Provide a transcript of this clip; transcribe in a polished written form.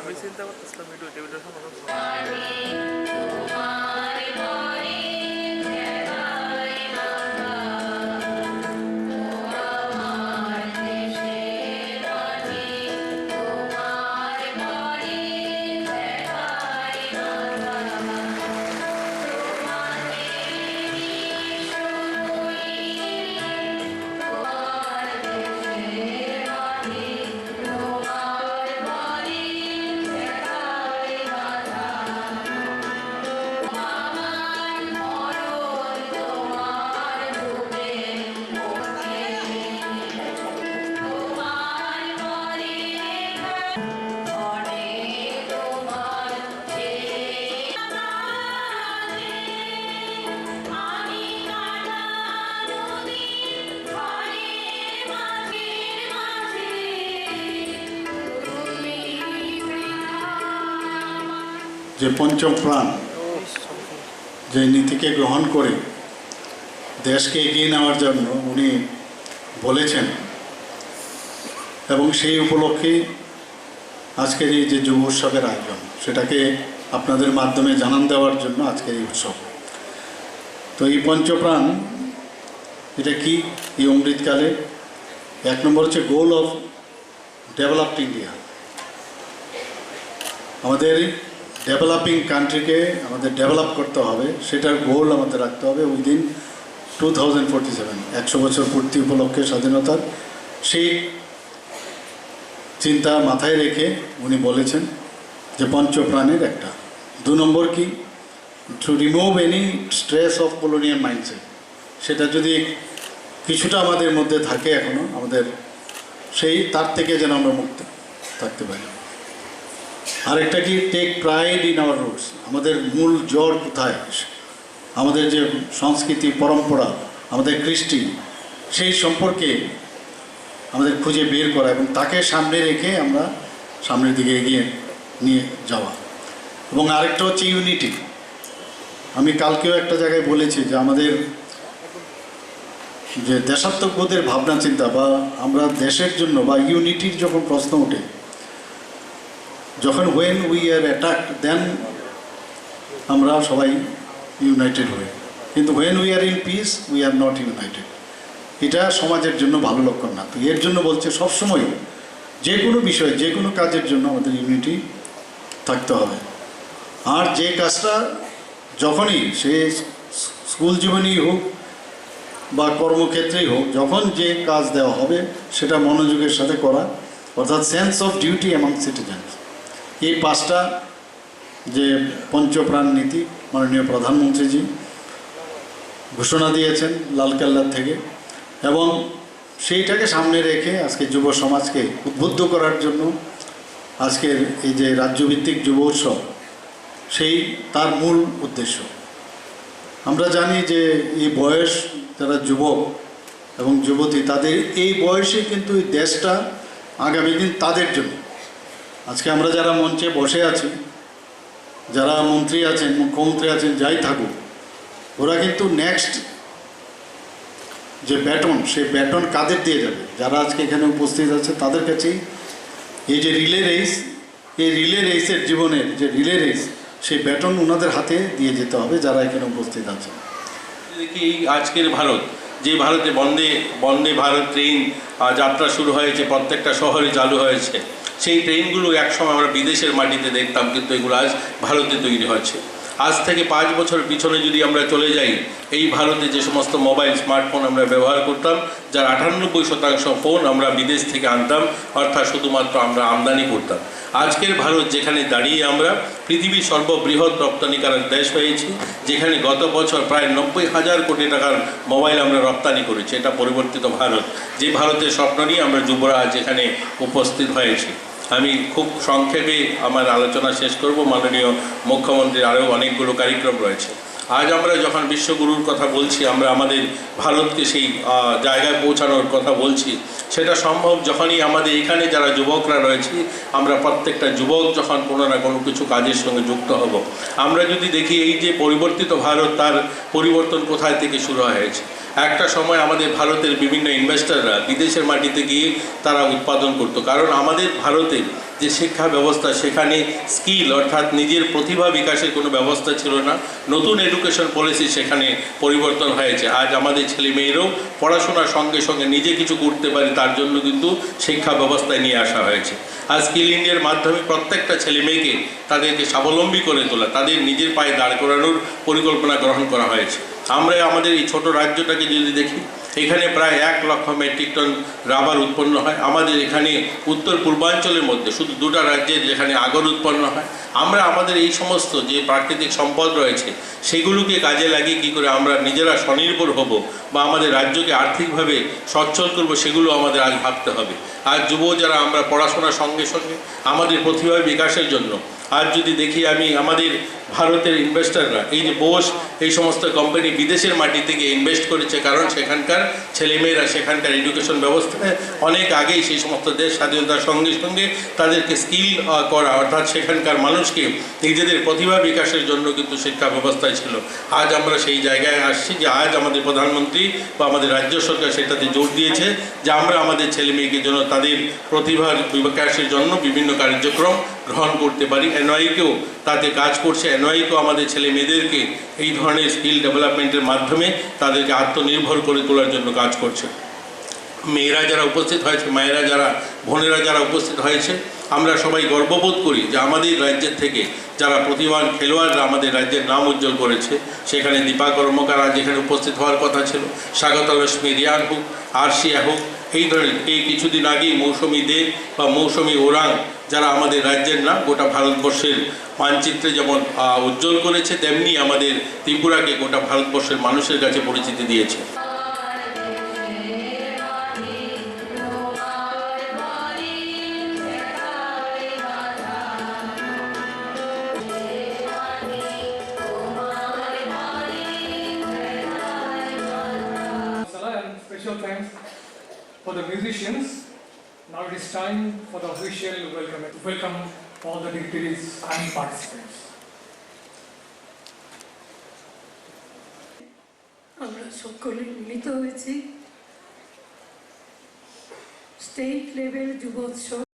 আমি চিন্তা করতেছিলাম একটু টেবিলটা সমাধান যে পঞ্চম প্রাণ যে নীতিকে গ্রহণ করে দেশকে এগিয়ে নেওয়ার জন্য উনি বলেছেন এবং সেই উপলক্ষে আজকের এই যে যুব উৎসবের আয়োজন সেটাকে আপনাদের মাধ্যমে জানান দেওয়ার জন্য আজকের এই উৎসব। তো এই পঞ্চপ্রাণ এটা কি এই অমৃতকালে? এক নম্বর হচ্ছে গোল অফ ডেভেলপড ইন্ডিয়া। আমাদের ডেভেলপিং কান্ট্রিকে আমাদের ডেভেলপ করতে হবে, সেটার গোল আমাদের রাখতে হবে উইদিন 2047 100 বছর পূর্তি উপলক্ষে স্বাধীনতার। সেই চিন্তা মাথায় রেখে উনি বলেছেন যে পঞ্চপ্রাণের একটা। 2 নম্বর কি? To remove any stress of colonial mindset. সেটা যদি কিছুটা আমাদের মধ্যে থাকে এখনও, আমাদের সেই তার থেকে যেন আমরা মুক্ত থাকতে পারি। আরেকটা কি? Take pride in our roots. আমাদের মূল জড় কোথায়, আমাদের যে সংস্কৃতি পরম্পরা, আমাদের কৃষ্টি, সেই সম্পর্কে আমাদের খুঁজে বের করা এবং তাকে সামনে রেখে আমরা সামনের দিকে এগিয়ে নিয়ে যাওয়া। এবং আরেকটা হচ্ছে ইউনিটি। আমি কালকেও একটা জায়গায় বলেছি যে আমাদের যে দেশাত্মবোধের ভাবনা চিন্তা বা আমরা দেশের জন্য বা ইউনিটির যখন প্রশ্ন ওঠে, যখন when we are attacked then আমরা সবাই ইউনাইটেড হই, কিন্তু when we are in peace we are not united। এটা সমাজের জন্য ভালো লক্ষণ না। তো এর জন্য বলছে সবসময় যে কোনো বিষয়ে যে কোনো কাজের জন্য আমাদের ইউনিটি থাকতে হবে। আর যে কাজটা যখনই সে স্কুল জীবনেই হোক বা কর্মক্ষেত্রেই হোক, যখন যে কাজ দেওয়া হবে সেটা মনোযোগের সাথে করা, অর্থাৎ sense of duty among citizens. এই 5টা যে পঞ্চপ্রাণ নীতি মাননীয় প্রধানমন্ত্রীজি ঘোষণা দিয়েছেন লালকেল্লা থেকে, এবং সেইটাকে সামনে রেখে আজকে যুব সমাজকে উদ্বুদ্ধ করার জন্য আজকের এই যে রাজ্যভিত্তিক যুব উৎসব, সেই তার মূল উদ্দেশ্য। আমরা জানি যে এই বয়স যারা যুবক এবং যুবতী, তাদের এই বয়সে কিন্তু এই দেশটা আগামী দিন তাদের জন্য। আজকে আমরা যারা মঞ্চে বসে আছি, যারা মন্ত্রী আছেন, মুখ্যমন্ত্রী আছেন, যাই থাকুক, ওরা কিন্তু নেক্সট যে ব্যাটন, সেই ব্যাটন কাদের দিয়ে যাবে? যারা আজকে এখানে উপস্থিত আছে তাদের কাছেই এই যে রিলে রেস, এই রিলে রেসের জীবনের যে রিলে রেস, সেই ব্যাটন ওনাদের হাতে দিয়ে যেতে হবে যারা এখানে উপস্থিত আছে। দেখি এই আজকের ভারত, যে ভারতে বন্দে বন্দে ভারত ট্রেন যাত্রা শুরু হয়েছে, প্রত্যেকটা শহরে চালু হয়েছে, সেই ট্রেনগুলো একসময় আমরা বিদেশের মাটিতে দেখতাম, কিন্তু এগুলো আজ ভারতে তৈরি হচ্ছে। আজ থেকে 5 বছর পিছনে যদি আমরা চলে যাই, এই ভারতে যে সমস্ত মোবাইল স্মার্টফোন আমরা ব্যবহার করতাম, যার 98% ফোন আমরা বিদেশ থেকে আনতাম, অর্থাৎ শুধুমাত্র আমরা আমদানি করতাম। আজকের ভারত যেখানে দাঁড়িয়ে আমরা পৃথিবীর সর্ববৃহৎ রপ্তানিকারক দেশ হয়েছি, যেখানে গত বছর প্রায় 90,000 কোটি টাকার মোবাইল আমরা রপ্তানি করেছি। এটা পরিবর্তিত ভারত, যে ভারতের স্বপ্ন নিয়ে আমরা যুবরা যেখানে উপস্থিত হয়েছি। আমি খুব সংক্ষেপে আমার আলোচনা শেষ করব। মাননীয় মুখ্যমন্ত্রীর আরও অনেকগুলো কার্যক্রম রয়েছে। আজ আমরা যখন বিশ্বগুরুর কথা বলছি, আমরা আমাদের ভারতকে সেই জায়গায় পৌঁছানোর কথা বলছি, সেটা সম্ভব যখনই আমাদের এখানে যারা যুবকরা রয়েছি, আমরা প্রত্যেকটা যুবক যখন কোনো না কোনো কিছু কাজের সঙ্গে যুক্ত হব। আমরা যদি দেখি এই যে পরিবর্তিত ভারত, তার পরিবর্তন কোথায় থেকে শুরু হয়েছে? একটা সময় আমাদের ভারতের বিভিন্ন ইনভেস্টররা বিদেশের মাটিতে গিয়ে তারা উৎপাদন করতো, কারণ আমাদের ভারতের যে শিক্ষা ব্যবস্থা সেখানে স্কিল অর্থাৎ নিজের প্রতিভা বিকাশের কোনো ব্যবস্থা ছিল না। নতুন এডুকেশন পলিসি সেখানে পরিবর্তন হয়েছে। আজ আমাদের ছেলে মেয়েরাও পড়াশোনার সঙ্গে সঙ্গে নিজে কিছু করতে পারে তার জন্য কিন্তু শিক্ষা ব্যবস্থায় নিয়ে আসা হয়েছে। আর স্কিল ইন্ডিয়ার মাধ্যমে প্রত্যেকটা ছেলে মেয়েকে তাদেরকে স্বাবলম্বী করে তোলা, তাদের নিজের পায়ে দাঁড় করানোর পরিকল্পনা গ্রহণ করা হয়েছে। আমরা আমাদের এই ছোট রাজ্যটাকে যদি দেখি, এখানে প্রায় 1 লক্ষ মেট্রিক টন রাবার উৎপন্ন হয়। আমাদের এখানে উত্তর পূর্বাঞ্চলের মধ্যে শুধু 2টা রাজ্যের যেখানে আগর উৎপন্ন হয়। আমরা আমাদের এই সমস্ত যে প্রাকৃতিক সম্পদ রয়েছে সেগুলোকে কাজে লাগিয়ে কী করে আমরা নিজেরা স্বনির্ভর হব বা আমাদের রাজ্যকে আর্থিকভাবে সচ্ছল করব, সেগুলো আমাদের আজ ভাবতে হবে। আর যুব যারা আমরা পড়াশোনার সঙ্গে সঙ্গে আমাদের প্রতিভা বিকাশের জন্য আজ যদি দেখি আমি আমাদের ভারতের ইনভেস্টররা এই যে বোস এই সমস্ত কোম্পানি বিদেশের মাটি থেকে ইনভেস্ট করেছে, কারণ সেখানকার ছেলেমেয়েরা সেখানকার এডুকেশন ব্যবস্থায় অনেক আগেই সেই সমস্ত দেশ স্বাধীনতার সঙ্গে সঙ্গে তাদেরকে স্কিল করা অর্থাৎ সেখানকার মানুষকে নিজেদের প্রতিভা বিকাশের জন্য কিন্তু শিক্ষা ব্যবস্থায় ছিল। আজ আমরা সেই জায়গায় আসছি যে আজ আমাদের প্রধানমন্ত্রী বা আমাদের রাজ্য সরকার সেটাতে জোর দিয়েছে যে আমরা আমাদের ছেলে মেয়েকে যেন তাদের প্রতিভার বিকাশের জন্য বিভিন্ন কার্যক্রম গ্রহণ করতে পারি। এনওয়াইকেও তাতে কাজ করছে। এনওয়াইকেও আমাদের ছেলে মেয়েদেরকে এই ধরনের স্কিল ডেভেলপমেন্টের মাধ্যমে তাদেরকে আত্মনির্ভর করে তোলার জন্য কাজ করছে। মেয়েরা যারা উপস্থিত হয়েছে, মায়েরা যারা, বোনেরা যারা উপস্থিত হয়েছে, আমরা সবাই গর্ববোধ করি যে আমাদের রাজ্যের থেকে যারা প্রতিভাবান খেলোয়াড়রা আমাদের রাজ্যের নাম উজ্জ্বল করেছে। সেখানে দীপা কর্মকার আজ এখানে উপস্থিত হওয়ার কথা ছিল, স্বাগত লক্ষ্মী রিয়ান হোক, আরশিয়া হোক, এই ধরনের এই কিছুদিন আগেই মৌসুমী দে বা মৌসুমী ওরাং যারা আমাদের রাজ্যের নাম গোটা ভারতবর্ষের মানচিত্রে যেমন উজ্জ্বল করেছে, তেমনি আমাদের ত্রিপুরাকে গোটা ভারতবর্ষের মানুষের কাছে পরিচিতি দিয়েছে। Special thanks for the musicians. Now it is time for the official welcome all the dignitaries and participants. আমরা সকলে মিলিত হয়েছি স্টেট লেভেল যুবোৎসব